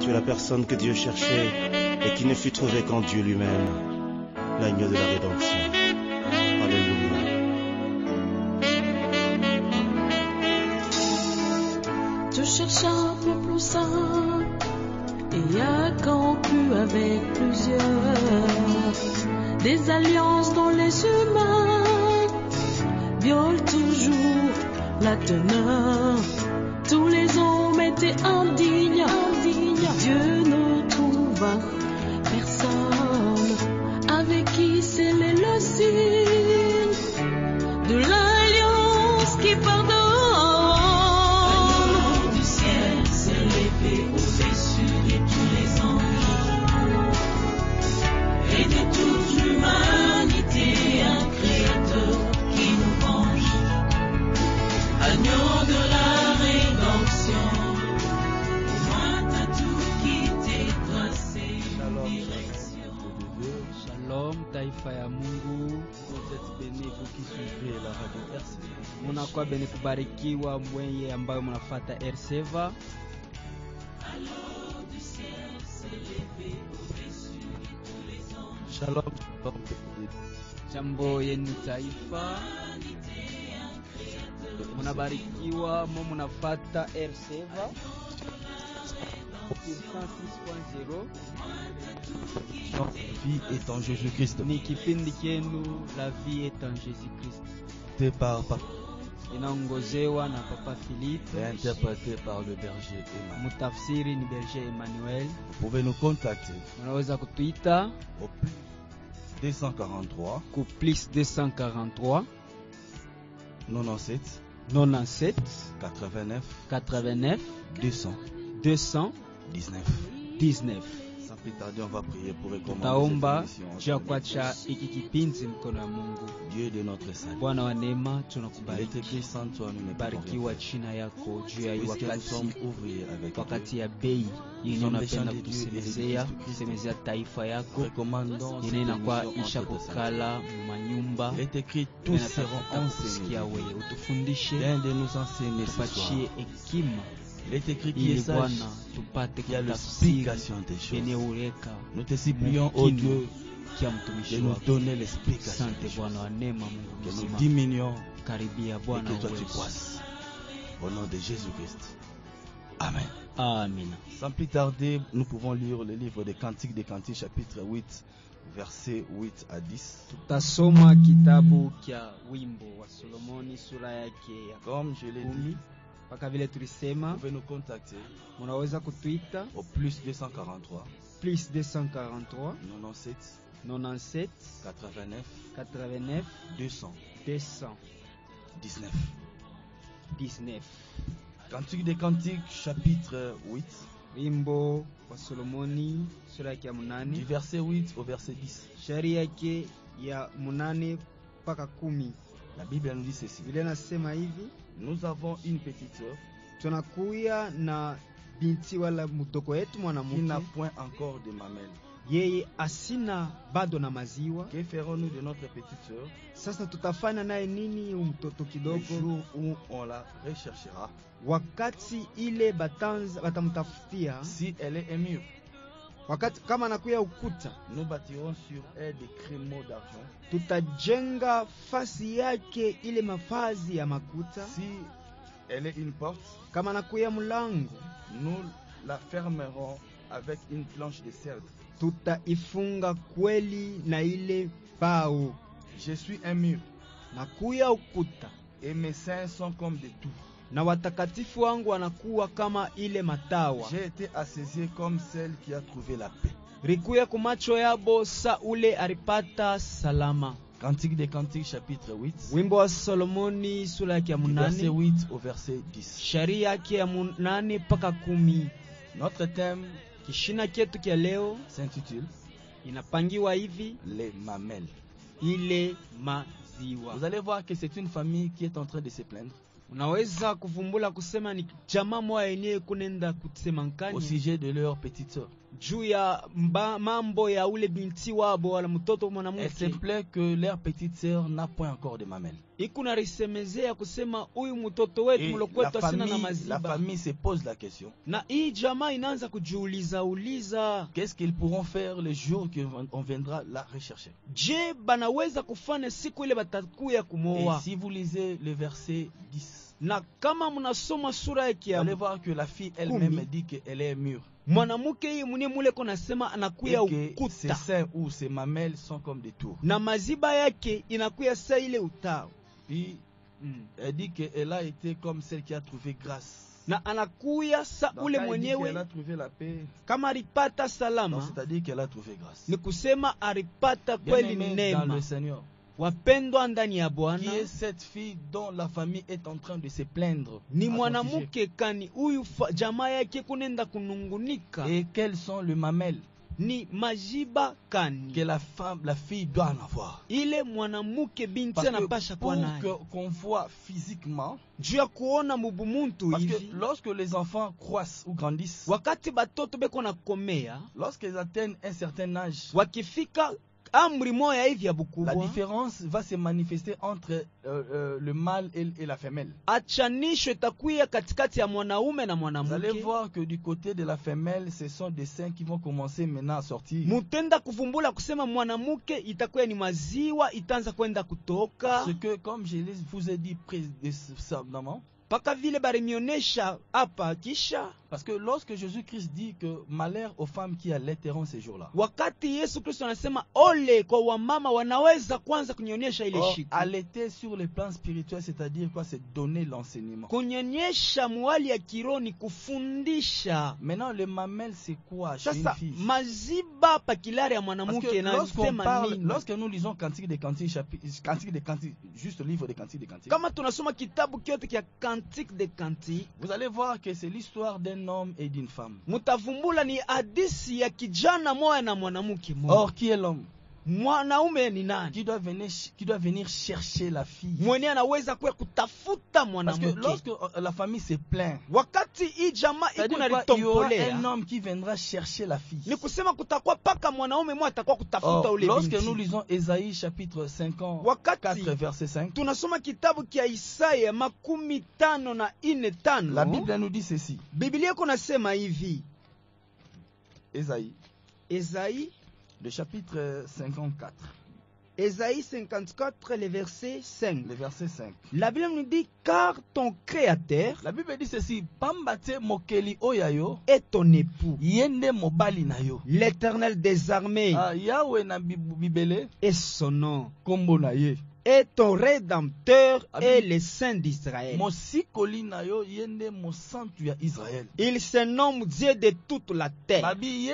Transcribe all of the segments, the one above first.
Tu es la personne que Dieu cherchait et qui ne fut trouvée qu'en Dieu lui-même, l'agneau de la rédemption. Alléluia. Tu cherches un peu plus saint et a conclu avec plusieurs des alliances dont les humains violent toujours la teneur. Tous les hommes étaient indignes. Dieu ne trouva personne avec qui sceller le signe de l'alliance qui pardonne. L'agneau du ciel s'est levé au-dessus de tous les anges et de toute l'humanité, un créateur qui nous venge. Agneau de la rédemption, au moins t'as tout quitté, tracé une direction. Shalom, taifa ya Mungu. Vous êtes bénis, vous qui suivez la radio RCV. Munakuwa bene kubarikiwa mwenye ambayo mnafuata RCV. Shalom. Jambo yenu taifa. Munabarikiwa mo munafuata RCV 106.0. La vie est en Jésus-Christ. Ni kipindi kenu la vie est en Jésus-Christ. Interprété par Inaongozewa na Papa Philippe. et interprété par le berger Emmanuel. Mutafsiri ni Berger Emmanuel. Vous pouvez nous contacter Unaweza kutuita au plus 243 ku plus 243 97 97 89 89 200 219. 19. Sans plus tarder, on va prier pour recommander Taomba cette émission. juu ya kuacha hiki kipindi mkono wa Mungu. Dieu de notre salut. Bwana wa neema, Il est tunakubariki. écrit sans toi nous ne pouvons Barikiwa rien china yako juu ya faire. Puisque nous wakati sommes ouvriers avec Dieu. wakati ya bei yenye Nous unapenda sommes des gens de Dieu et kutusemezea de Jésus-Christ. kusemezea taifa yako Recommandons cette yenye inakuwa émission isha entre tes saints. kukala mumanyumba. Il est écrit tous seront kusikia enseignés. wewe utufundishe, Viens de nous enseigner ce soir. tupatie hekima Il est écrit qui est ili sage, Bwana tupate qui a kutafsiri l'explication des yenye choses. ureka Nous te supplions, ô Dieu, kia de mtumishi nous wako. donner l'explication Asante des choses. Bwana wa neema, Mungu Que nous mzima, diminuions karibia et Bwana que toi tu uwezo. croisses. Au nom de Jésus-Christ. Amen. Amina. Sans plus tarder, nous pouvons lire le livre des Cantiques des Cantiques, chapitre 8, versets 8 à 10. Tutasoma kitabu kya wimbo wa Solomoni sura yake ya Comme je l'ai dit, mpaka vile vous tulisema, pouvez nous contacter munaweza kutuita au plus 243 plus 243 97 97 89 89 200 219. 19. Cantique des Cantiques, chapitre 8, Wimbo wa Solomoni sura yake ya du 8 verset 8 au verset 10. shairi yake ya 8 mpaka 10. La Bible nous dit ceci. Biblia nasema hivi: Nous avons une petite sœur tunakuya na binti wala mtoko wetu qui n'a mwanamke, point encore de mamelle. yeye asina bado na maziwa. Que ferons-nous de notre petite sœur Sasa tutafanya naye nini mtoto le kidogo? jour où on la recherchera? Wakati ile batamtafutia, Si elle est émue, wakati kama anakuya ukuta, nous bâtirons sur elle des créneaux d'argent. tutajenga fasi yake ile mafazi ya makuta. Si elle est une porte, Kama anakuya mlango, nous la fermerons avec une planche de cèdre. tutaifunga kweli na ile bao. Je suis un mur Nakuya ukuta, et mes saints sont comme des tours. na watakatifu wangu wanakuwa kama ile matawa. J'ai été assasié comme celle qui a trouvé la paix. Rikuya kumacho yabo sa ule alipata salama. Cantique des Cantiques, chapitre 8, Wimbo wa Solomoni sura yake ya du verset 8 8 au verset 10. sharia yake ya 8 mpaka 10. Notre thème Kishina chetu kia leo s'intitule inapangiwa hivi: les mamelles. ile maziwa. Vous allez voir que c'est une famille qui est en train de se plaindre Unaweza kuvumbula kusema ni jamaa moja yenyewe kunenda kusema au nkani sujet de leur petite sœur. juu ya mambo ya ule binti wabo wala mtoto Elle mwanamke. se plaît que leur petite sœur n'a point encore de mamelle. Ikuna risemezea kusema huyu mtoto wetu Et mlokwetu asina na la maziba. famille se pose la question. Na hii jamaa inaanza kujiuliza Qu'est-ce qu'ils pourront faire le jour qu'on viendra la rechercher? je banaweza kufanya siku ile batakuya Et kumoa. si vous lisez le verset 10, Na kama mnasoma sura ya vous allez kia voir que la fille elle-même Kumi. dit qu'elle est mûre. mwanamke hii mwenye mule kona sema Et anakuya que ses ukuta seins ou ses mamelles sont comme des tours. na maziba yake inakuya saa ile utao. Puis elle dit qu'elle a été comme celle qui a trouvé grâce. Na anakuya sa Donc, ule quand elle dit qu'elle mwenyewe a trouvé la paix, kama alipata donc salama, c'est-à-dire qu'elle a trouvé grâce. ni kusema alipata kweli Bien-aimés dans le neema. Seigneur, Wapendwa ndani ya Bwana, qui est cette fille dont la famille est en train de se plaindre ni à son sujet? mwanamke kani huyu jamaa yake kunenda kunungunika, Et quelles sont les mamelles ni majiba kani que la fille doit en avoir? ile mwanamke binti Parce anapasha que kuwa pour nayo qu'on voit physiquement, juu ya kuona mubumuntu parce que hivi. lorsque les enfants croissent ou grandissent, Wakati batoto beko na komea, lorsqu'ils atteignent un certain âge, wakifika amri moya hivi ya la bukubwa, différence va se manifester entre le mâle et la femelle. achanisho itakuya katikati ya mwanaume na Vous allez mwanamke. voir que du côté de la femelle, ce sont des seins qui vont commencer maintenant à sortir. Mutenda kuvumbula kusema mwanamke itakuwa ni maziwa itaanza kwenda kutoka, Parce que, comme je vous ai dit précédemment, paka vile barimionesha hapa kisha. parce que lorsque Jésus-Christ dit que malheur aux femmes qui allaiteront ces jours-là, Wakati Yesu Kristo anasema ole kwa wamama wanaweza kwanza kunyonyesha ile or, shiku. allaiter sur le plan spirituel, c'est-à-dire quoi? C'est donner l'enseignement. Kunyonyesha mwali ya kironi kufundisha. Maintenant, le mamelle, c'est quoi chez une Sasa fille? maziba pa kilari ya Parce mwanamke que inasema nini? lorsque nous lisons Cantique des Cantiques, Cantique des Cantiques, juste le livre des Cantiques des Cantiques, Kama tunasoma kitabu kyote kia Cantique des Cantiques, vous allez voir que c'est l'histoire d'un homme et d'une femme. mutavumbula ni hadisi ya kijana moya na mwanamke moya. Or, qui est l'homme Mwanaume ni nani? qui doit venir chercher la fille? Mwenye anaweza kuwa kutafuta Parce que mwanamke. lorsque la famille se plaint, Wakati hii jamaa iko c'est-à-dire na quoi? Il y aura un litompolea, homme qui viendra chercher la fille. ni kusema kutakuwa paka mwanaume mmoja atakuwa kutafuta Or, ule lorsque binti. nous lisons Ésaïe chapitre 54, Wakati verset 5, tunasoma kitabu kia Isaya 55:4. la Bible nous dit ceci. Biblia iko nasema hivi, Ésaïe, Esaïe le chapitre 54, Esaïe 54, le verset 5. le verset 5. La Bible nous dit, car ton créateur La Bible dit ceci: Pambate mokeli oyayo, est ton époux, yende mobali na yo. l'Éternel des armées Yahweh na bibele, est son nom, kombo na ye. et ton rédempteur Amen. est le Saint d'Israël. Mosikoli na yo, yende mosantu ya Israël. Il se nomme Dieu de toute la terre. Babi ye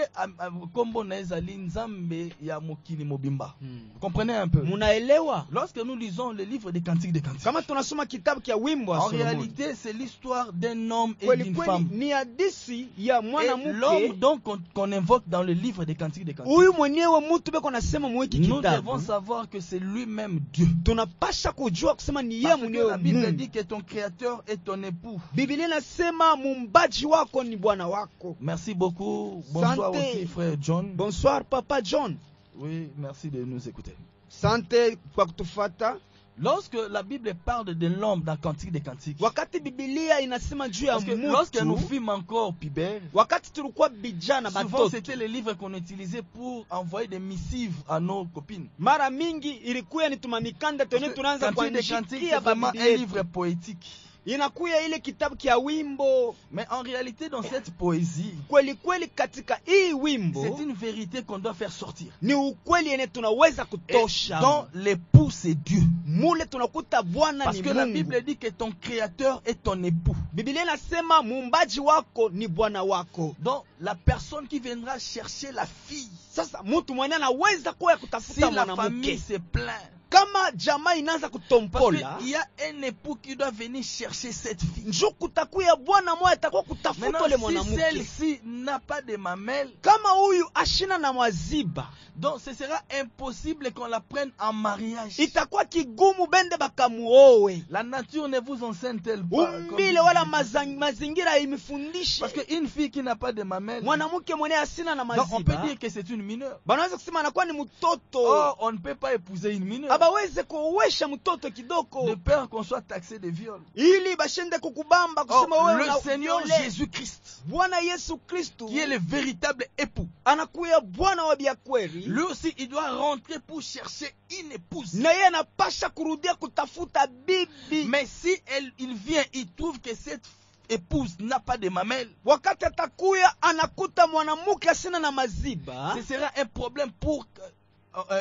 kombo na ezali nzambe ya mokili mobimba. Vous comprenez un peu? Munaelewa? Lorsque nous lisons le livre des Cantiques des Cantiques, Kama tunasoma kitabu kia wimbo wa en Solomoni, réalité, c'est l'histoire d'un homme et kweli d'une kweli femme. ni hadisi ya Et mwanamke l'homme donc qu'on invoque dans le livre des Cantiques des Cantiques, huyu mwenyewe mtu beko nasema mwiki nous devons kitabu. savoir que c'est lui-même Dieu. Tunapasha kujua kusema ni yeye Parce que mwenyewe la Bible Mungu. dit que ton créateur est ton époux. Biblia inasema mumbaji wako ni bwana wako. Merci beaucoup. Bonsoir Santé. aussi, frère John. Bonsoir papa John. Oui, merci de nous écouter. Sante kwa kutufata. Lorsque la Bible parle de l'homme dans Cantique des Cantiques, Wakati Biblia inasema juu ya parce que lorsque nous mtu, fûmes encore pubères, wakati tulikuwa bijana souvent batoto, c'était les livres qu'on utilisait pour envoyer des missives à nos copines. mara mingi ilikuwa ni tumamikanda Parce tone que tunaanza Cantique des Cantiques, kuandikia c'est vraiment Biblia un livre poétique. inakuya ile kitabu kia wimbo. Mais en réalité, dans cette poésie, Kweli kweli katika hii c'est wimbo une vérité qu'on doit faire sortir. ni ukweli yenye tunaweza Et kutosha. dont l'époux, c'est Dieu. Mule tunakuta Bwana Parce ni que la Mungu. Bible dit que ton créateur est ton époux. Biblia inasema muumbaji wako ni bwana wako. Donc la personne qui viendra chercher la fille, Sasa mtu mwenye anaweza kuwa si kutafuta la famille mwanamke, se plaint, kama jamaa inaanza Parce kutompola, qu'il y a un époux qui doit venir chercher cette fille. njoo kutakuya bwana moja atakuwa kutafuta Maintenant, ule si mwanamke. celle-ci n'a pas de mamelles, Kama huyu ashina na maziba, donc ce sera impossible qu'on la prenne en mariage. itakuwa kigumu bende bakamuowe. La nature ne vous enseigne-t-elle pas? comme Umbile vous wala dites? mazingira imifundishi. Parce qu'une fille qui n'a pas de mamelles, Mwanamke mwenye asina na donc on peut maziba, dire que c'est une mineure. banaweza kusema anakuwa ni mtoto. Or, on ne peut pas épouser une mineure Abaweze kuowesha mtoto de kidogo peur qu'on soit taxé de viol. ili bashende kukubamba Or, kusema wewe le una Seigneur viole. Jésus-Christ, Bwana Yesu Kristo qui est le véritable époux, anakuya bwana wa biakweli, lui aussi il doit rentrer pour chercher une épouse. na yeye anapasha kurudia kutafuta bibi. Mais si il vient, il trouve que cette épouse n'a pas de mamelles, Wakati atakuya anakuta mwanamke asina na maziba, ce sera un problème pour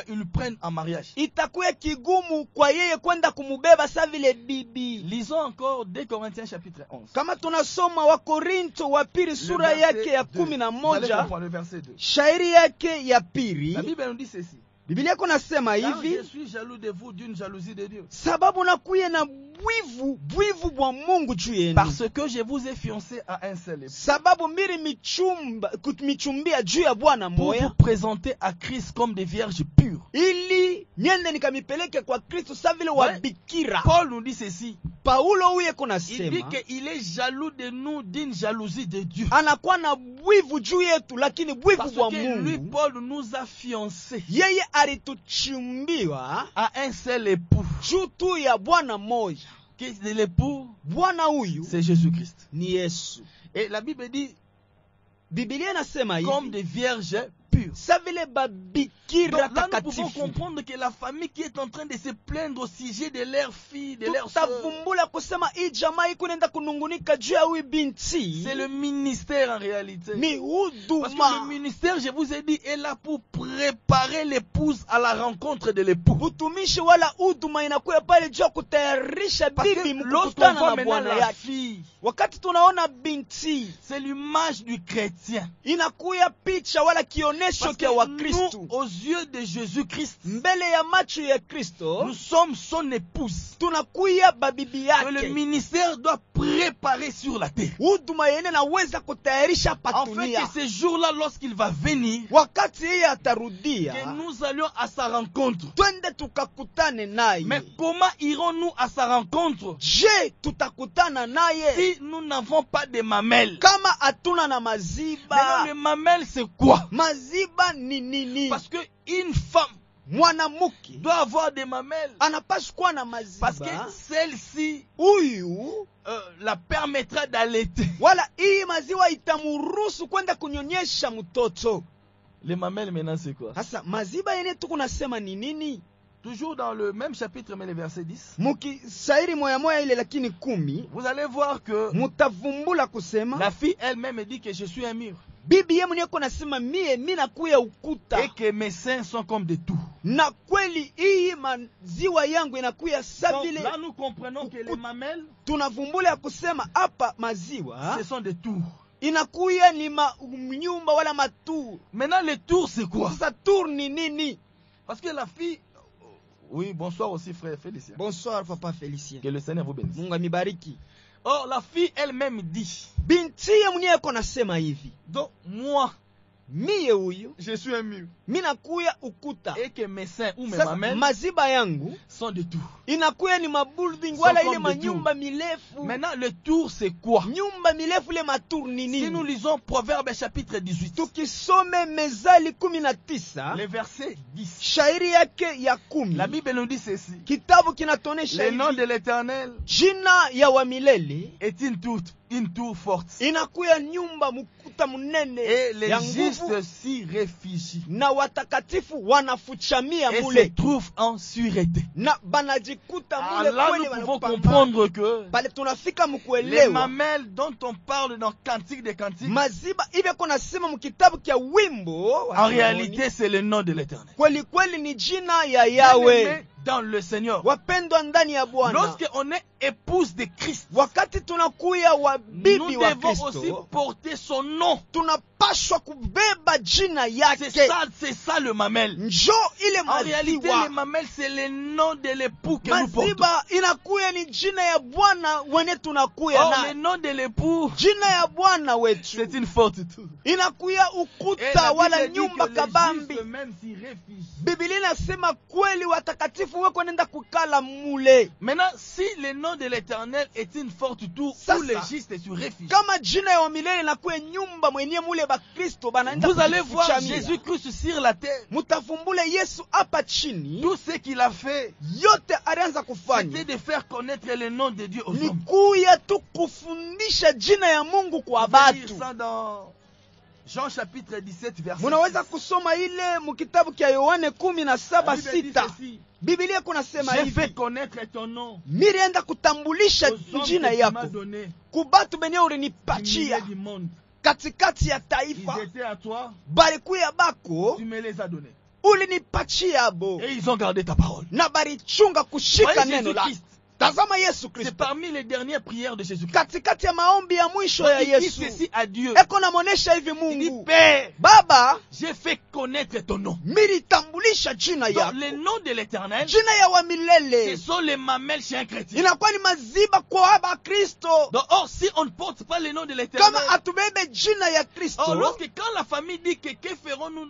qu'ils le prennent en mariage. itakuya kigumu kwa yeye kwenda kumubeba sa vile bibi. Lisons encore 2 Corinthiens chapitre 11. Kama tunasoma wa Korinto wa pili Le sura verset yake ya 2. Vous allez 11 comprendre le verset 2. shairi yake ya pili, La Bible nous dit ceci. Biblia yako nasema Car hivi: je suis jaloux de vous d'une jalousie de Dieu. sababu nakuye na bwivu bwa Mungu juu yenu, Parce que je vous ai fiancé à un seul époux. sababu mbiri michumbia juu ya bwana Pour moya, vous présenter à Christ comme des vierges pures. ili niende nikamipeleke kwa Kristo sa vile wa Ouais. bikira. Paul nous dit ceci. Paulo huye Il dit kunasema qu'il est jaloux de nous d'une jalousie de Dieu. anakuwa na bwivu juu yetu, lakini bwivu Parce bwa que lui, Mungu. Paul, nous a fiancés Yeye alituchumbiwa à un seul époux. juu tu ya bwana moja. Qui est l'époux? Bwana huyu C'est Jésus-Christ. ni Yesu. Et la Bible dit Biblia inasema comme hivi, des vierges pures. sa vile babikira Donc là, nous pouvons takatifu. comprendre que la famille qui est en train de se plaindre au sujet de leur fille, de leur soeur, Tutavumbula kusema hii jamaa iko nenda kunungunika juu ya huyu binti, c'est le ministère en réalité. ni Parce que le huduma. ministère, je vous ai dit, est là pour préparer l'épouse à la rencontre de l'époux. Utumishi wala huduma inakuya pale juu ya kutayarisha Parce bibi que lorsqu'on mkutana voit na maintenant bwana la yake. fille, Wakati tunaona binti, c'est l'image du chrétien. inakuya picha wala kionesho Parce kya que Wakristu. nous, aux yeux de Jésus-Christ, Mbele ya macho ya Kristo nous sommes son épouse. tunakuya babibi Que le yake. ministère doit préparer sur la terre. Huduma yenye naweza kutayarisha En hapa fait, dunia. que ce jour-là, lorsqu'il va venir, Wakati yeye que atarudia, nous allions à sa rencontre. twende tukakutane naye. Mais comment irons-nous à sa rencontre Je, tutakutana naye si nous n'avons pas de mamelles? kama hatuna na Maintenant, maziba? le mamelle, c'est quoi? Maziba ni nini? Parce que une femme Mwanamke doit avoir des mamelles. anapaswa kuwa na Parce que maziba, celle-ci huyu la permettra d'allaiter. wala hii maziwa itamuruhusu kwenda kunyonyesha mtoto. Les mamelles, maintenant, c'est quoi? Sasa maziba yenye tuko nasema ni nini? Toujours dans le même chapitre, mais le verset 10, Mukisairi moya moya ile lakini 10, vous allez voir que mutavumbula kusema la fille elle-même dit que je suis un mur bibi yeye mwenyewe nasema mimi nakuya ukuta, et que mes seins sont comme des tours. na kweli hii maziwa yangu inakuya sa Donc, vile. là, nous comprenons que les mamelles, Tunavumbula ya kusema hapa maziwa ce sont des tours. inakuya ni nyumba wala matu. Maintenant, les tours, c'est quoi? Sasa tour ni nini? Parce que la fille... Oui, bonsoir aussi, frère Félicien. Bonsoir papa Félicien. Que le Seigneur vous bénisse. Mungu amibariki. Or, la fille elle-même dit, Binti ye mwenyewe ko nasema hivi, donc moi, mie huyu je suis un mur mimi nakuya ukuta. et que mes seins ou mes Sasa mamelles maziba yangu sont des tours. inakuya ni mabuilding So wala comme ile the manyumba mirefu. Maintenant, le tour, c'est quoi? Nyumba mirefu ile matour ni Si nous nini? lisons Proverbe chapitre 18, Tukisome Mezali 19 le verset 10, shairi yake ya 10, la Bible nous dit ceci. kitabu kinatonesha Le nom hivi, de l'Éternel jina ya wa milele est une tour forte. inakuya nyumba mkuta munene Et les ya nguvu, justes s'y réfugient na watakatifu wanafuchamia et se mule trouvent en sûreté. na banajikuta Ah, mule là, kweli nous pouvons wanapambana. comprendre que Pale tunafika les mkuelewa mamelles dont on parle dans Cantique des Cantiques, maziba hivyo kuna sema mkitabu kya wimbo wa en Solomoni, réalité, c'est le nom de l'Éternel. kweli kweli ni jina ya Yawe. Bien-aimés dans le Seigneur. Wapendwa ndani ya Bwana, Lorsqu'on est épouse de Christ, wakati tunakuya wa nous bibi wa devons aussi Kristo, porter son nom. tunapaswa unapashwa kubeba jina C'est yake. ça le mamel. Njo ile En réalité, maziwa. le mamel, c'est le nom de l'époux que nous portons. Maziba inakuya ni jina ya Bwana wenye tunakuya Or, le na. nom de l'époux, Jina ya Bwana wetu c'est une forte tour. inakuya Et ukuta la wala Bible dit nyumba que les kabambi. Juifs même s'y réfugient. Biblia inasema kweli watakatifu weko nenda kukala mule. Maintenant, si le nom de l'Éternel est une forte tour Ça, où les ça. justes se réfugient, Kama jina ya milele inakuya nyumba mwenye mule ba Kristo banaenda vous allez voir kujificha mila. Jésus-Christ sur la terre. Mutafumbule Yesu hapa chini. Tout ce qu'il a fait, Yote alianza c'était kufanya de faire connaître le nom de Dieu aux ni hommes. kuya tu kufundisha jina ya Mungu kwa Vous pouvez lire batu. ça dans Jean chapitre 17 verset Munaweza 6. kusoma ile mukitabu kya Yohane La 17:6. Bible dit ceci, Biblia kunasema j'ai fait hivi, connaître ton nom mirienda kutambulisha aux hommes jina que tu m'as yako donné kubatu benye du milieu ulinipatia du monde. katikati ya Ils taifa, étaient à toi, balikuya bako tu me les as donnés. ulinipatia abo Et ils ont gardé ta parole. na balichunga kushika Voyez neno la. Jésus-Christ. Tazama Yesu C'est Kristo parmi les dernières prières de Jésus-Christ. katikati ya maombi ya mwisho ya Il dit Yesu, ceci à Dieu. eko namonesha hivi Il dit, Mungu, Père, Baba, j'ai fait connaître ton nom. militambulisha jina Donc, yako, le nom de l'Éternel, jina ya wa ce milele sont les mamelles chez un chrétien. inakuwa ni maziba kwa aba Kristo. Donc, or, si on ne porte pas le nom de Kama l'Éternel, atubebe jina ya or, Kristo, lorsque quand la famille dit que ferons-nous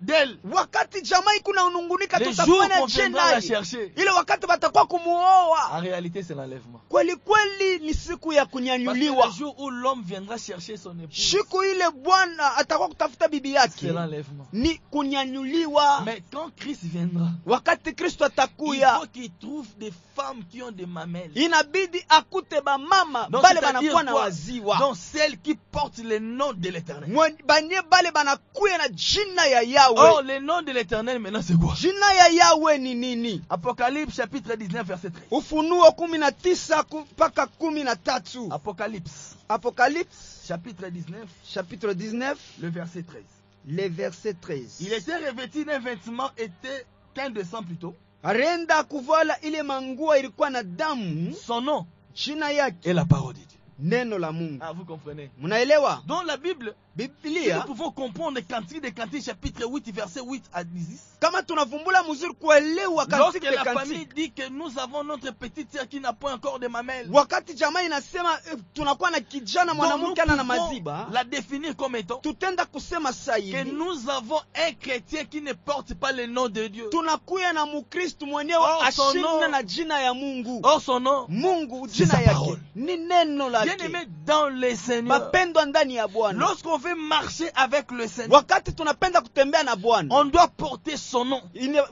d'elle, wakati jamaa kuna unungunika les jours tutafanya qu'on viendra la jina chercher, ile, wakati batakuwa kumuoa, en réalité, c'est l'enlèvement. kweli kweli ni siku ya Parce que kunyanyuliwa. le jour où l'homme viendra chercher son épouse, Siku ile Bwana atakuwa kutafuta bibi c'est yake l'enlèvement. ni kunyanyuliwa. Mais quand Christ viendra, Wakati Kristo il atakuya, faut qu'il trouve des femmes qui ont des mamelles. inabidi akute bamama Donc, bale c'est-à-dire banakuwa na quoi? waziwa, Donc, celles qui portent le nom de l'Éternel. banye bale banakuya na jina ya Or, Yawe. le nom de l'Éternel, maintenant, c'est quoi? Jina ya Yawe ni nini? Apocalypse chapitre 19, verset 13. Ufunuo 19 mpaka 13. Apocalypse Apocalypse chapitre 19, chapitre 19, le verset 13. le verset 13. Il était revêtu d'un vêtement était teint de sang plutôt. Alienda kuvala ile mangua ilikuwa na damu, Son nom jina yake est la parole de Dieu. neno la Mungu. Ah, vous comprenez? Munaelewa? Dans la Bible, si Biblia nous pouvons comprendre Cantique des Cantiques chapitre 8, verset 8 à 10. kama tunavumbula mzuri kuelewa Lorsque katika la famille kanti, dit que nous avons notre petite sœur qui n'a pas encore de mamelles, wakati jamaa inasema tunakuwa na kijana donc nous mwanamke ana na pouvons maziba, la définir comme étant tutenda kusema saa que hivi nous avons un chrétien qui ne porte pas le nom de Dieu. tunakuya na Mukristo mwenyewe Oh, son nom. ashinde na jina ya Mungu. Or son nom, Mungu C'est jina sa yake parole. ni neno bien lake. aimé dans le Seigneur, Mapendwa ndani ya Bwana, lorsqu'on veut marcher avec le Seigneur, wakati tunapenda kutembea na Bwana, on doit porter son nom.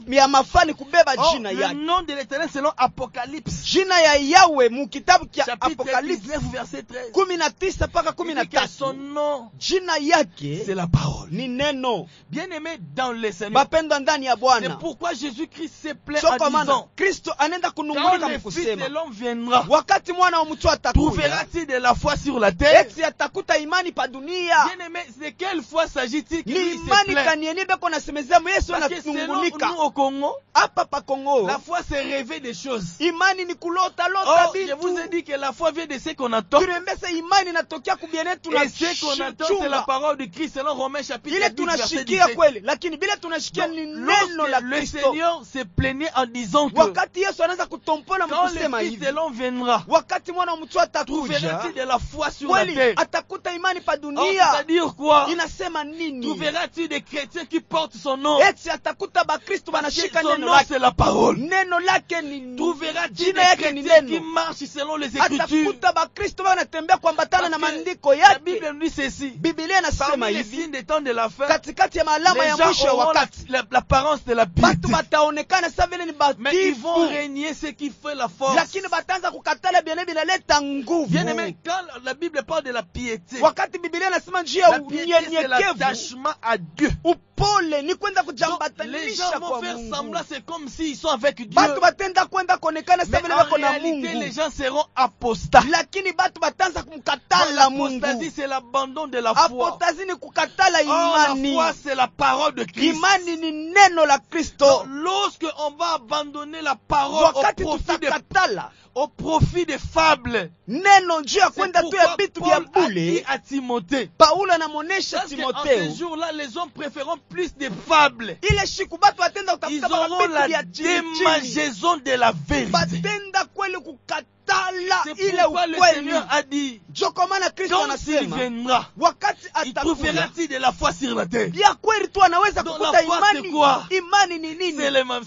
ya mafani kubeba Or, jina le yake. nom de l'Éternel selon Apocalypse Jina ya Yawe mu kitabu cha chapitre Apocalypse 19 verset 13. 19 mpaka Il dit que son 13. nom, Jina c'est yake la parole. ni neno. Bien aimé dans le Seigneur. Mapendwa ndani ya C'est Bwana, pourquoi Jésus-Christ s'est plaint so en kwa maana disant, Kristo anaenda quand kunungulika le Fils mkusema, de l'homme viendra, wakati mwana wa mtu atakuya, trouvera-t-il de la foi sur la terre? eti atakuta imani pa dunia. Bien aimé, de quelle foi s'agit-il que Ni lui se imani plaint? kanieni beko nasemezea mu Yesu Parce que selon nous ananungulika au Congo, hapa pa Kongo. la foi c'est rêver des choses. Imani ni kulota lota Or, je vous ai bitu. dit que la foi vient de ce qu'on entend. Turembesa imani natokea kubiene Et ce qu'on entend, c'est la parole de Christ selon Romains chapitre ile 10, verset tunashikia 17. kweli, lakini bila tunashikia Donc, ni neno la lorsque le Kristo. Seigneur se plaignait en disant que Wakati Yesu anaanza kutompola quand mkusema le Fils hivi, de l'homme viendra, wakati mwana wa mtu atakuja, trouveras-tu de la foi sur la kweli terre? atakuta imani pa Or, dunia. c'est-à-dire quoi? Inasema nini? Trouveras-tu des chrétiens qui portent son nom? Eti atakuta bakristo Parce que banashika son neno nom lake. c'est la parole. Neno lake ni Trouveras-tu des jina yake ni chrétiens qui neno. marchent selon les Écritures? Atakuta bakristo wanatembea kuambatana na Parce que maandiko la yake. Bible nous dit ceci. Biblia inasema Parmi les hivi, signes des temps de la fin, katikati ya malama les ya gens mwisho ya auront wakati l'apparence de la piété. batu bataonekana sa vile ni Mais ils vont batifu, régner ce qui fait la force. lakini bataanza kukatala biene binaleta nguvu. Bien aimé, quand la Bible parle de la piété, Wakati Biblia inasema njia la ya piété c'est unyenyekevu, l'attachement à Dieu. upole ni kwenda Donc, les kujambatanisha gens vont kwa faire Mungu. semblant, c'est comme s'ils sont avec Dieu. Batu batenda kwenda kuonekana sa Mais vile en wako na réalité, les Mungu, gens seront apostats. lakini batu bataanza Donc, kumkatala l'apostasie, Mungu. c'est l'abandon de la foi. Apostazi ni kukatala Or, la imani. foi, c'est la parole de Christ. Imani ni neno la Kristo. Donc, lorsque on va abandonner la parole Wakati tutakatala au profit des fables, neno juu ya c'est kwenda tu ya pourquoi vitu vya Paul a dit bule, à Timothée. Paulo anamonesha Parce qu'en ces Timotheo jours-là, les hommes préféreront plus de fables. ile siku batu batenda Ils kutafuta auront mabitu la vya chini chini, démangeaison de la vérité. batenda kweli kukatala C'est ile pourquoi le ukweli. Seigneur a dit, Njo kwa maana Kristo quand il anasema viendra, wakati il atakuja trouvera-t-il de la foi sur la terre? ya kweli tu anaweza Donc kukuta la foi, c'est imani. quoi? Imani ni nini?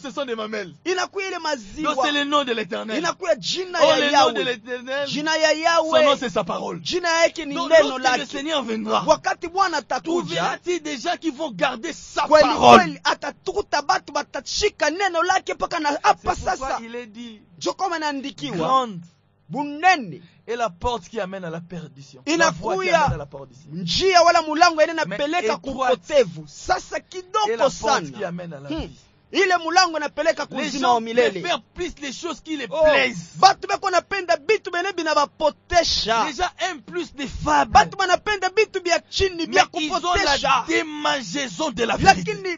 Ce sont des mamelles. Inakuwa ile Donc maziwa, c'est le nom de l'Éternel. inakuwa jina Oh, ya le nom de Yahweh, l'Éternel, jina ya son nom Yahweh, c'est sa parole. jina yake ni Donc neno lorsque le lake. Seigneur viendra, Wakati Bwana atakuja trouvera-t-il des gens qui vont garder sa kweli parole? kweli, atatukuta batu batashika neno lake mpaka na hapa C'est pourquoi sasa. il est dit, Njo kama inaandikiwa grande bunene est la porte qui amène à la perdition. Inakuya. La voie qui amène à la perdition. njia wala mulango ene Mais napeleka étroite. kupotevu. Sasa Et kidogo la porte qui sana amène à la Hmm. vie. ile mulango napeleka Les kuzima wa gens milele. préfèrent plus les choses qui les Oh, plaisent. batu beko napenda bitu bene binabapotesha. Les gens aiment plus des fables. Batu banapenda bitu bya chini Mais bya ils ont la kupotesha, démangeaison de la vérité. lakini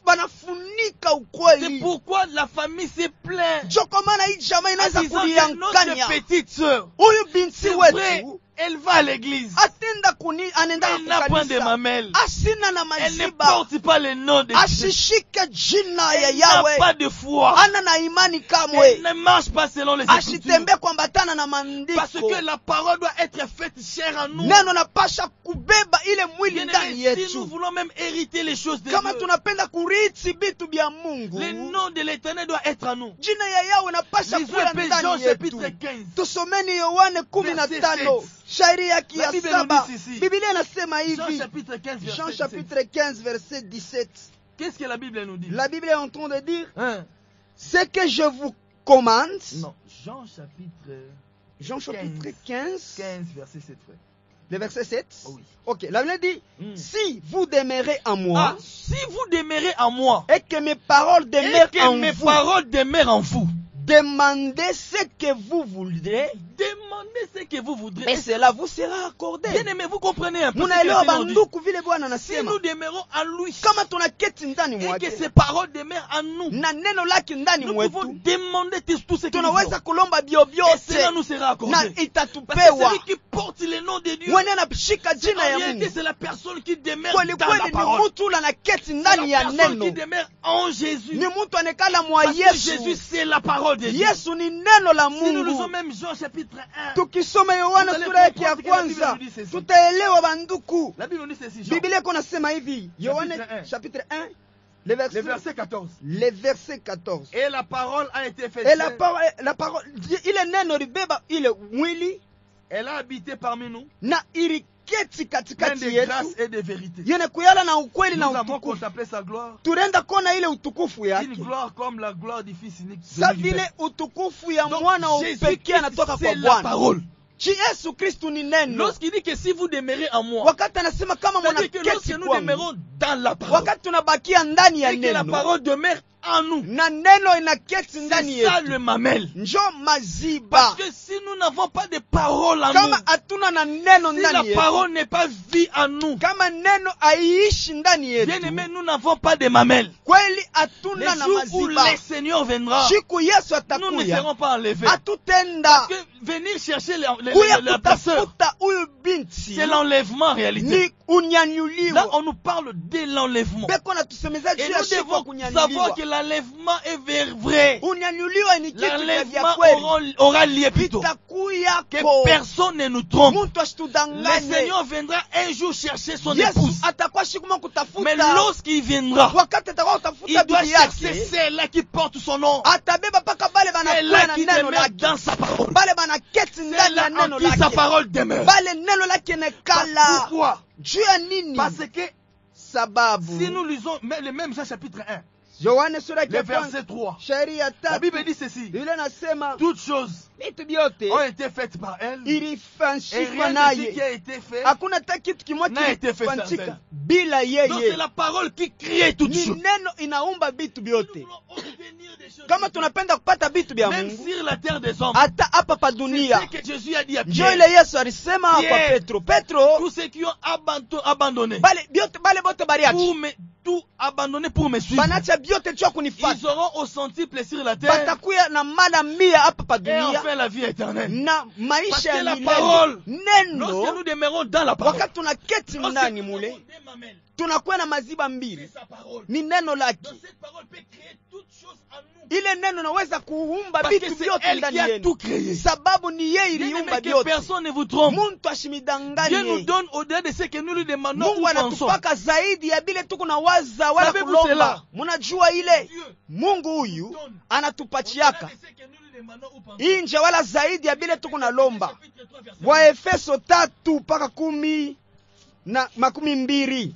banafunika C'est ukweli. pourquoi la famille se plaint. Njo kwa maana hii jamaa En inaweza disant que notre kuliankanya petite sœur, huyu binti c'est vrai, wetu elle va à l'église. atenda anenda Elle n'a point de kukanisa, mamelles. asina na Elle ne maziba, porte pas le nom de Jésus. asishike jina ya Elle n'a Yahweh, pas de foi. ana na imani Elle kamwe, ne marche pas selon les Écritures. asitembe kuambatana na Parce maandiko. que la parole doit être faite chère en nous. Neno napasha kubeba ile mwili ndani Bien-aimés, si nous yetu. voulons même hériter les choses de Kama Dieu, tunapenda kurithi bitu bya Mungu, le nom de l'Éternel doit être en nous. jina ya Yahweh napasha Lisons kuwa un peu ndani Jean yetu. chapitre 15. Tusomeni Yohane 15 Verset shairi yake La ya Bible 7. nous dit ceci. Biblia inasema Jean hivi, chapitre 15, verset Jean 17. chapitre 15 verset 17. Qu'est-ce que la Bible nous dit? La Bible est en train de dire, Hein? ce que je vous commande, Non, Jean chapitre Jean chapitre 15, 15, verset 7, frère. le verset 7. Oh oui. Ok, la Bible dit, Hmm. si vous demeurez en Ah, moi, si vous demeurez en moi, et que mes paroles et demeurent que en mes vous, paroles demeurent en vous, demandez ce que vous voudrez, demandez ce que vous voudrez. et cela vous sera accordé. Bien aimé, vous comprenez un peu ce que le Munaelewa Seigneur dit. banduku vile Bwana Si anasema, nous demeurons en lui, kama tunaketi ndani et que mwake ses paroles demeurent en nous, na neno lake ndani nous pouvons mwetu, demander tout ce que nous tunaweza voulons. kulomba Et vyovyote cela nous sera na accordé. Parce que itatupewa. celui qui porte le nom de Dieu, Mwenye anashika c'est jina en ya réalité, Mungu c'est la personne qui demeure kweli dans la kweli, ni parole. mtu ula naketi C'est ndani la ya personne qui neno, demeure en Jésus. ni mtu anekala mwa Parce que Jésus, Yesu. c'est la parole de Dieu. Yesu ni neno la Si nous lisons Mungu. même Jean chapitre 1, Tukisoma Yohana Vous allez sura yake ya comprendre que la kwanza Bible nous dit ceci. tutaelewa banduku. la Bible nous dit ceci, Jean, Biblia iko nasema hivi, Yohana 1. chapitre 1, le le verset 14. verset 14. Et la parole a été faite Et chair, la parole, ile neno libeba ile mwili elle a habité parmi nous, na iliketi plein katikati de grâce yetu, et de vérité. yene kuyala na ukweli Nous na avons utukufu. contemplé sa gloire, Tunaenda kona ile utukufu une yake, gloire comme la gloire du Fils unique. sa venu du vile Père. utukufu ya Donc, mwana wa Jésus upekee anatoka Christ, kwa c'est la Bwana. parole. Yesu Kristu ni neno. Lorsqu'il dit que si vous demeurez en moi, Wakati anasema kama c'est-à-dire que lorsque mwanaketi nous kwangu, demeurons dans la parole, wakati tunabakia ndani ya et que la neno parole demeure en nous, na neno inaketi ndani c'est ça yetu, le mamel. njo maziba. Parce que si nous n'avons pas de parole en nous, Kama hatuna na neno si la ndani yetu, parole n'est pas vie en nous, kama neno haiishi ndani bien yetu, aimé, nous n'avons pas de mamelles. kweli Les hatuna na jours où maziba. le Seigneur viendra, Siku Yesu nous ne atakuya, serons pas enlevés. hatutenda Que venir chercher kuya la personne, kutafuta huyu binti c'est l'enlèvement en réalité. ni unyanyuliwa. Là, on nous parle de l'enlèvement. Beko natusemeza Et juu ya nous siku ya devons savoir kunyanyuliwa. que l'enlèvement est vrai. Unyanyuliwa ni kitu cha L'enlèvement kweli, aura lieu plutôt. Que itakuyako. personne ne nous trompe. Mtu Le asitudanganye. Seigneur viendra un jour chercher son Yesu épouse. atakuwa siku moja Mais kutafuta, lorsqu'il viendra, wakati atakuwa il utafuta doit bibi chercher yake, celle-là qui porte son nom. atabeba mpaka bale Celle-là banakuwa na qui neno demeure lake, dans sa parole. bale banaketi ndani ya Celle-là en neno qui sa lake, parole demeure. bale neno lake nekala. Pourquoi? Juu ya nini? Parce que Sababu si nous lisons le même Jean chapitre 1, Yohane sura le ya kwanza verset 3, shairi ya la 3 Bible dit ceci. Biblia nasema Toutes choses vitu vyote ont été faites par elle. Et ilifanyika rien de ce qui naye, a été fait. hakuna hata kitu kimoja Na été fait sans kilifanyika elle. bila Donc c'est yeye. la parole qui crée toutes Ni choses. neno inaumba vitu Nous vyote. voulons obtenir des choses. Kama tunapenda kupata vitu vya Même Mungu sur la terre des hommes. hata hapa pa C'est dunia, ce que Jésus a dit à njo Pierre. ile Yesu alisema kwa Pierre. Petro, Petro Tous ceux qui ont abandonné bale bote baliacha tout abandonné pour me suivre. banacha byote jua Ils kunifata, auront au centuple sur la terre batakuya na mara 100 hapa pa et dunia enfin la vie éternelle. na Parce maisha que ya la milele. parole, lorsque Neno nous demeurons dans la parole, wakati tunaketi lorsque ndani nous mule, avons des mamelles, tunakuwa na maziba c'est mbili, sa parole. ni neno lake. Dans cette parole peut créer toutes choses en nous. Ile neno naweza kuumba Parce que vitu c'est vyote elle ndani qui a yenu, tout créé. sababu ni yeye Bien iliumba aimé, que vyote. personne ne vous trompe. Muntu Dieu nous ashimidanganye. donne au-delà de ce que nous lui demandons Mungu ou pensons. anatupaka zaidi ya bile tuko na waza wala Savez-vous kulomba. cela? Munajua ile Dieu Mungu nous huyu donne au-delà anatupachiaka de ce que nous lui demandons ou pensons. inje wala zaidi ya bile tuko na lomba. Chapitre 3, verset Wa Efeso 3 mpaka 10 na 12.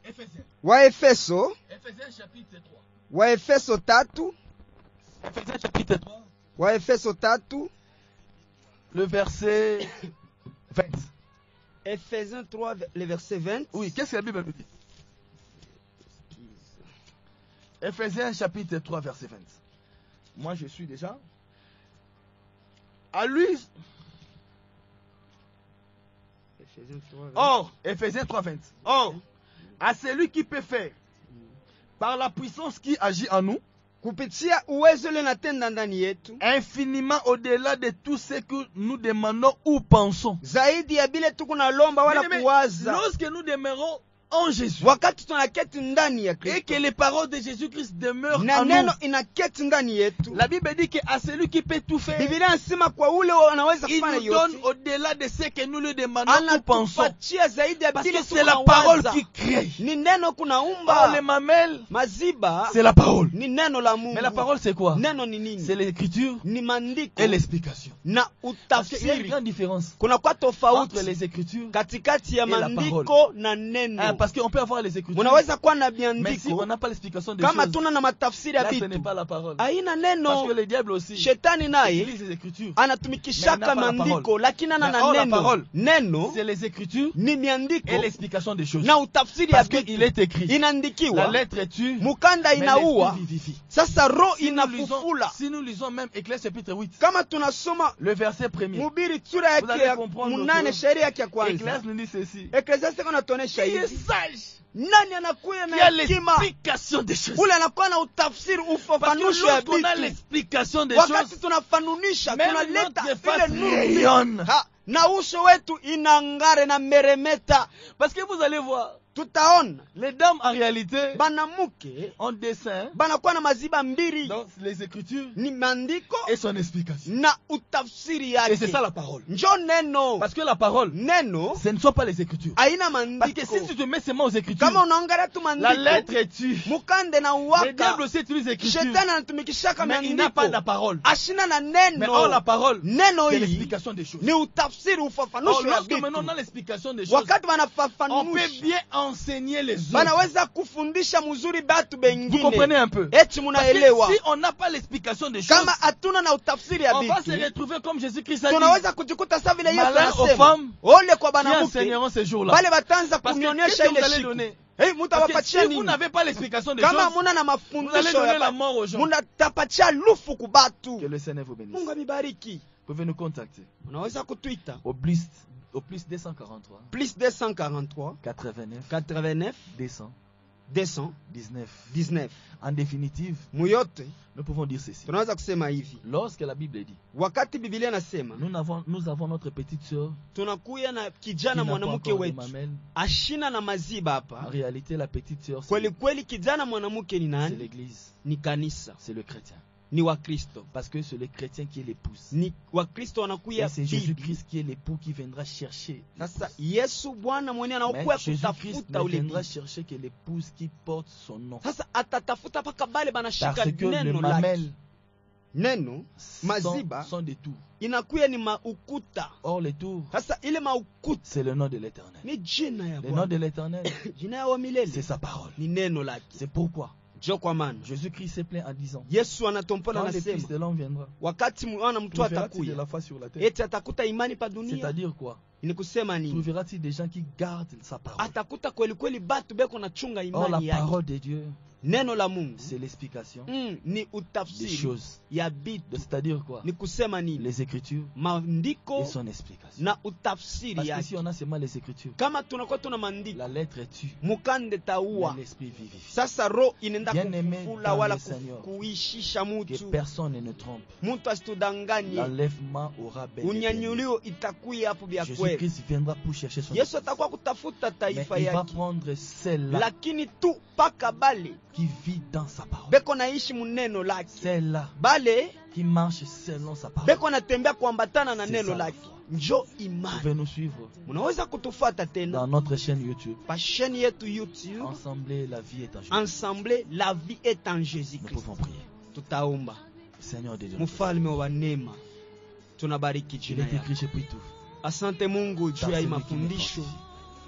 Éphésiens. Wa Efeso, Éphésiens chapitre 3. wa Efeso 3, Éphésiens chapitre 3. wa Efeso 3, Le verset 20. Ephésiens 3 le verset 20. Oui, qu'est-ce que la Bible nous dit? Éphésiens chapitre 3, verset 20. Moi, je suis déjà. À lui. Ephésiens 3, 20. Or, Éphésiens 3, 20. Or, à celui qui peut faire, par la puissance qui agit en nous, Kupitia uwezo ule natenda ndani yetu, infiniment au-delà de tout ce que nous demandons ou pensons. zaidi ya bile tuko na lomba wala Bien-aimés, kuwaza. lorsque nous demeurons en Jésus Wakati tunaketi ndani ya et Kristo que les paroles de Jésus-Christ demeurent na en nous, neno inaketi ndani yetu, la Bible dit qu'à celui qui peut tout faire, Biblia inasema kwa ule wanaweza il kufanya nous donne yote, au-delà de ce que nous lui demandons ou pensons. anatupatia zaidi ya Parce bile que tuko c'est la na parole waza. qui crée. Ni neno Or, les kunaumba. mamelles, Maziba c'est la parole. ni neno la Mungu. Mais la parole, c'est quoi? Neno ni nini? C'est l'écriture Ni mandiko et l'explication. na Parce qu'il y a une utafsiri. grande différence Kuna kwa entre tofauti les écritures. katikati ya et la mandiko na neno. Parce qu'on peut avoir les écritures, Munaweza kuwa na mais si on biandiko n'a pas l'explication des kama choses, tuna na matafsiri ya là, ce n'est vitu, pas la parole. haina Parce neno. que le diable aussi, Shetani il naye lit les écritures. anatumikishaka Mais il n'a pas la mandiko parole. lakini ana Mais or, na la neno. parole, Neno C'est les écritures ni miandiko et l'explication des choses. na utafsiri ya Parce qu'il vitu. est écrit, la Inaandikiwa, lettre tue, mukanda mais l'esprit inaua, vivifie. sasa roho Si nous lisons, inafufula. si nous lisons même Éclèse chapitre 8, Kama tunasoma le verset premier, Mhubiri sura Vous yake allez ya comprendre munane, que shairi yake ya kwanza, Éclèse nous dit ceci. Ecclesiastes anatuonesha Qui est hivi, sage, nani anakuya qui a na hekima, l'explication des choses. ule anakuwa na utafsiri, Parce que ufafanusho ya lorsqu'on a vitu. l'explication des Wakati choses, tunafanunisha, même tunaleta notre face ile nuru rayonne. ha, na uso wetu inangare na meremeta. Parce que vous allez voir, Tutaona les dames en réalité, banamuke en dessin, banakuwa na maziba mbili, dans les écritures ni maandiko et son explication. na utafsiri Et c'est yake. ça la parole. Njo neno. Parce que la parole, Neno ce ne sont pas les écritures. haina Parce que maandiko. si tu te mets seulement aux écritures, Kama unaangalia tu la lettre maandiko, est tue. mukande na Le diable uwaka, aussi utilise les écritures, shetani anatumikishaka mais il n'a pas la maandiko, parole. ashina na Mais or, la neno. parole, Neno c'est hii l'explication des choses. ni utafsiri, Or, ufafanusho ya lorsque maintenant on a vitu. l'explication des choses, Wakati on peut wanafafanusha, bien enseigner les autres. banaweza kufundisha mzuri batu Vous comprenez bengine. un peu? Eti Parce que munaelewa. si on n'a pas l'explication des choses, Kama hatuna na utafsiri ya on va se vitu, retrouver comme Jésus-Christ a dit, tunaweza kujikuta sawa vile Yesu malheur aux anasema, femmes ole kwa qui banamuke enseigneront ces jours-là. bale bataanza Parce que qu'est-ce kunionyesha que vous ile allez siku. donner? Hey, Parce que mutawapatia si vous nini? n'avez pas l'explication des Kama choses, muna na vous allez mafundisho donner ya la mort aux gens. munatapatia lufu kubatu. Que le Seigneur vous bénisse. Mungu amibariki. Vous pouvez nous contacter Unaweza kutuita au plus 243 plus 243 89 89 200 219. 19. En définitive, Muyote nous pouvons dire ceci. tunaweza kusema hivi, Lorsque la Bible dit, wakati Biblia nasema nous avons notre petite sœur tunakuya na qui kijana n'a pas mwanamke encore de wetu mamelle. ashina na maziba En hapa. réalité, la petite sœur, Kweli kweli kijana mwanamke ni c'est nani? l'église, Ni kanisa, c'est le chrétien. ni Wakristo. Parce que c'est le chrétien qui est l'épouse. Ni Wakristo Et wanakuya c'est bibi. Jésus-Christ qui est l'époux qui viendra chercher. Sasa Yesu Bwana mwenye Mais anakuya Jésus-Christ kutafuta ne ule viendra bibi. chercher que l'épouse qui porte son nom. Sasa atatafuta paka bale banashika Parce que les neno lake. mamelles Neno maziba sont des tours. inakuya ni maukuta. Or, les tours, Sasa ile maukuta c'est le nom de l'éternel. ni jina ya Le nom Bwana, de l'éternel, jina ya wa milele, c'est sa parole. ni neno lake. C'est pourquoi Jo kwa maana Jésus-Christ s'est plaint en disant, Yesu anatompona quand le Fils anasema, de l'homme viendra, wakati mwana mtu trouveras-tu de atakuya la foi sur la terre? eti atakuta imani pa dunia. C'est-à-dire quoi? Ni kusema nini? Trouveras-tu des gens qui gardent sa parole? Atakuta kweli kweli batu beko na chunga Or, la imani yake. parole de Dieu, Neno la Mungu c'est l'explication ni des utafsiri choses. ya bitu. C'est-à-dire quoi? Ni kusema nini? Les Écritures et Maandiko son explication. na utafsiri Parce que yake. si on a seulement les Écritures, Kama tunakuwa tuna maandiko, la lettre tue, mukande taua. mais l'esprit vivifie. Sasa roho inaenda Bien-aimé kufufula dans wala le Seigneur, kuishisha que mutu. personne ne trompe. Mutu asitudanganye. L'enlèvement aura bel et bien lieu. Unyanyulio itakuya hapo vya kweli. Jésus-Christ viendra pour chercher son Yesu épouse. atakuwa kutafuta Mais taifa il va yake. prendre celle-là Lakini tu paka bale qui vit dans sa parole. beko naishi muneno lake. Celle-là Bale qui marche selon sa parole. beko natembea kuambatana na C'est neno ça, la lake. foi. Njo Vous imani. pouvez nous suivre Munaweza kutufata tena dans notre chaîne YouTube. pa chaîne yetu YouTube. Ensemble, la vie est en Jésus. Ensemble, la vie est en Nous Jésus-Christ. pouvons prier. Tutaomba. Seigneur de Dieu, Mfalme wa neema, tunabariki il jina est lako. écrit chez Pouitou. Asante Mungu juu ya hii mafundisho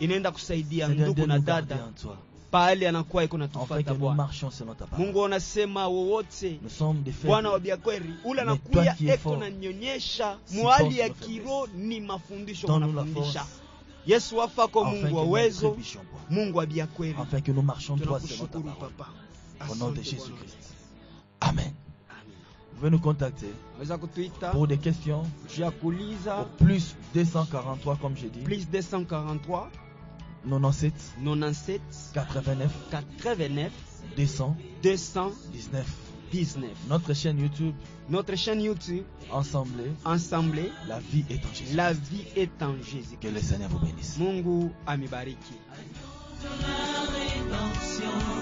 inaenda kusaidia Seigneur, ndugu de na nous garder dada en toi. pahali anakuwa iko Afin que natufuata nous Bwana. marchions selon ta parole. Mungu anasema wowote Nous sommes des Bwana wa faibles. biakweri ule Mais anakuya toi qui es eko fort, na nyonyesha supporte mwali ya nos kiro ni mafundisho Donne-nous la wanafundisha. force. Yesu afako Afin que Mungu wa nous uwezo, trébuchions, Bwana. Mungu wa biakweri. Afin que nous marchions toi selon ta Tunakushukuru parole. Papa. Au nom de Asante Bwana. Jésus-Christ. Amen. Amen. Vous pouvez nous contacter Waweza kutuita pour des questions juu ya kuuliza au plus 243 comme j'ai dit. plus 243 97 97 89 89 219. 219. Notre chaîne YouTube Notre chaîne YouTube, Ensemble, Ensemble, la vie est en Jésus. la vie est en Jésus. Que le Seigneur vous bénisse. Mungu amibariki. de la rédemption.